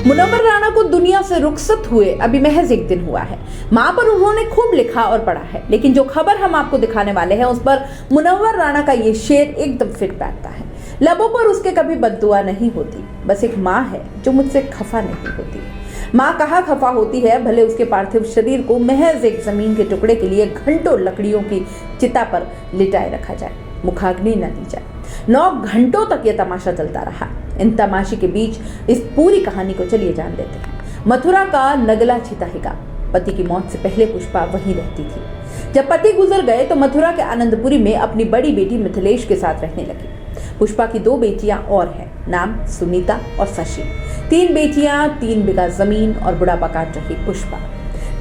मुनव्वर राणा को दुनिया से रुखसत हुए अभी महज एक दिन हुआ है। मां पर उन्होंने खूब लिखा और पढ़ा है, लेकिन जो खबर हम आपको दिखाने वाले हैं उस पर मुनव्वर राणा का ये शेर एकदम फिट बैठता है। लबों पर उसके कभी बद्दुआ नहीं होती, बस एक माँ है जो मुझसे खफा नहीं होती। माँ कहाँ खफा होती है, भले उसके पार्थिव शरीर को महज एक जमीन के टुकड़े के लिए घंटों लकड़ियों की चिता पर लिटाए रखा जाए, मुखाग्नि न दी जाए। 9 घंटों तक यह तमाशा चलता रहा। इन तमाशे के बीच इस पूरी कहानी को चलिए जान लेते हैं। मथुरा का नगला छिताहिगा। पति की मौत से पहले पुष्पा वहीं रहती थी। जब पति गुजर गए तो मथुरा के आनंदपुरी में अपनी बड़ी बेटी मिथिलेश के साथ रहने लगी। पुष्पा की 2 बेटियां और हैं, नाम सुनीता और शशि। 3 बेटियां, 3 बीघा जमीन और बुढ़ापा काट रही पुष्पा।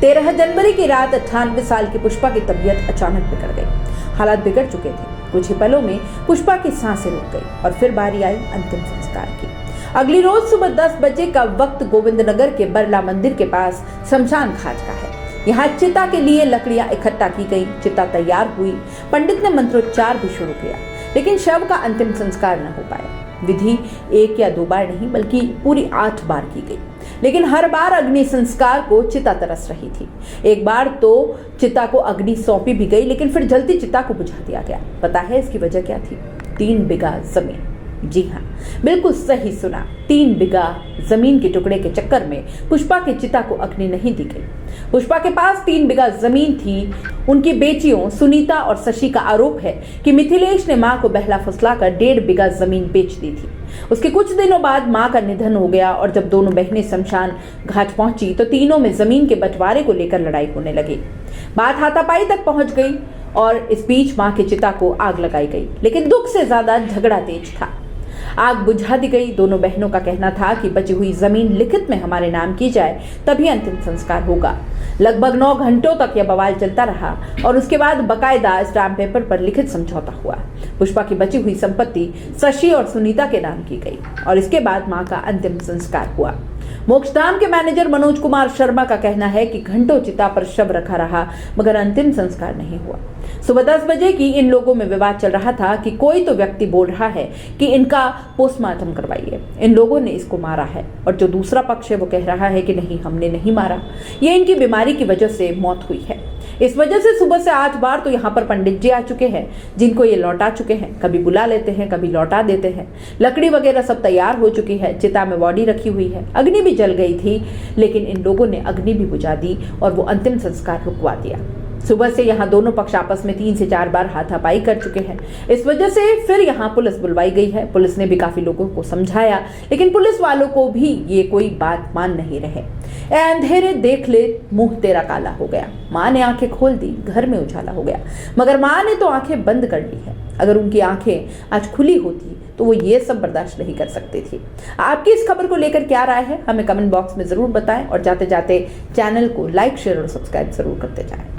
13 जनवरी की रात 98 साल की पुष्पा की तबीयत अचानक बिगड़ गई। हालात बिगड़ चुके थे। कुछ ही पलों में पुष्पा की सांसें रुक गई और फिर बारी आई अंतिम संस्कार की। अगली रोज सुबह 10 बजे का वक्त गोविंदनगर के बरला मंदिर के पास शमशान घाट का है। यहाँ चिता के लिए लकड़ियां इकट्ठा की गई। चिता तैयार हुई। पंडित ने मंत्रोच्चार भी शुरू किया, लेकिन शव का अंतिम संस्कार न हो पाया। विधि 1 या 2 बार नहीं बल्कि पूरी 8 बार की गई, लेकिन हर बार अग्नि संस्कार को चिता तरस रही थी। एक बार तो चिता को अग्नि सौंपी भी गई, लेकिन फिर जलती चिता को बुझा दिया गया। पता है इसकी वजह क्या थी? 3 बीघा जमीन। जी हाँ, बिल्कुल सही सुना। 3 बीघा जमीन के टुकड़े के चक्कर में पुष्पा की चिता को अग्नि नहीं दी गई। पुष्पा के पास 3 बीघा जमीन थी। उनकी बेटियों सुनीता और शशि का आरोप है कि मिथिलेश ने मां को बहला फुसलाकर 1.5 बीघा जमीन बेच दी थी। उसके कुछ दिनों बाद मां का निधन हो गया और जब दोनों बहनें शमशान घाट पहुंची तो तीनों में जमीन के बंटवारे को लेकर लड़ाई होने लगी। बात हाथापाई तक पहुंच गई और इस बीच मां की चिता को आग लगाई गई, लेकिन दुख से ज्यादा झगड़ा तेज था। आग बुझा दी गई। दोनों बहनों का कहना था कि बची हुई जमीन लिखित में हमारे नाम की जाए, तभी अंतिम संस्कार होगा। लगभग 9 घंटों तक यह बवाल चलता रहा और उसके बाद बकायदा स्टाम्प पेपर पर लिखित समझौता हुआ। पुष्पा की बची हुई संपत्ति शशि और सुनीता के नाम की गई और इसके बाद मां का अंतिम संस्कार हुआ। मोक्षधाम के मैनेजर मनोज कुमार शर्मा का कहना है कि घंटों चिता पर शव रखा रहा, मगर अंतिम संस्कार नहीं हुआ। सुबह 10 बजे की इन लोगों में विवाद चल रहा था कि कोई तो व्यक्ति बोल रहा है कि इनका पोस्टमार्टम करवाइए, इन लोगों ने इसको मारा है, और जो दूसरा पक्ष है वो कह रहा है कि नहीं, हमने नहीं मारा, ये इनकी बीमारी की वजह से मौत हुई है। इस वजह से सुबह से 8 बार तो यहाँ पर पंडित जी आ चुके हैं, जिनको ये लौटा चुके हैं। कभी बुला लेते हैं, कभी लौटा देते हैं। लकड़ी वगैरह सब तैयार हो चुकी है। चिता में बॉडी रखी हुई है। अग्नि भी जल गई थी, लेकिन इन लोगों ने अग्नि भी बुझा दी और वो अंतिम संस्कार रुकवा दिया। सुबह से यहाँ दोनों पक्ष आपस में 3 से 4 बार हाथापाई कर चुके हैं। इस वजह से फिर यहाँ पुलिस बुलवाई गई है। पुलिस ने भी काफी लोगों को समझाया, लेकिन पुलिस वालों को भी ये कोई बात मान नहीं रहे। अंधेरे देख ले, मुंह तेरा काला हो गया। माँ ने आंखें खोल दी, घर में उजाला हो गया, मगर माँ ने तो आंखें बंद कर ली है। अगर उनकी आंखें आज खुली होती तो वो ये सब बर्दाश्त नहीं कर सकती थी। आपकी इस खबर को लेकर क्या राय है, हमें कमेंट बॉक्स में जरूर बताएं और जाते जाते चैनल को लाइक, शेयर और सब्सक्राइब जरूर करते जाएं।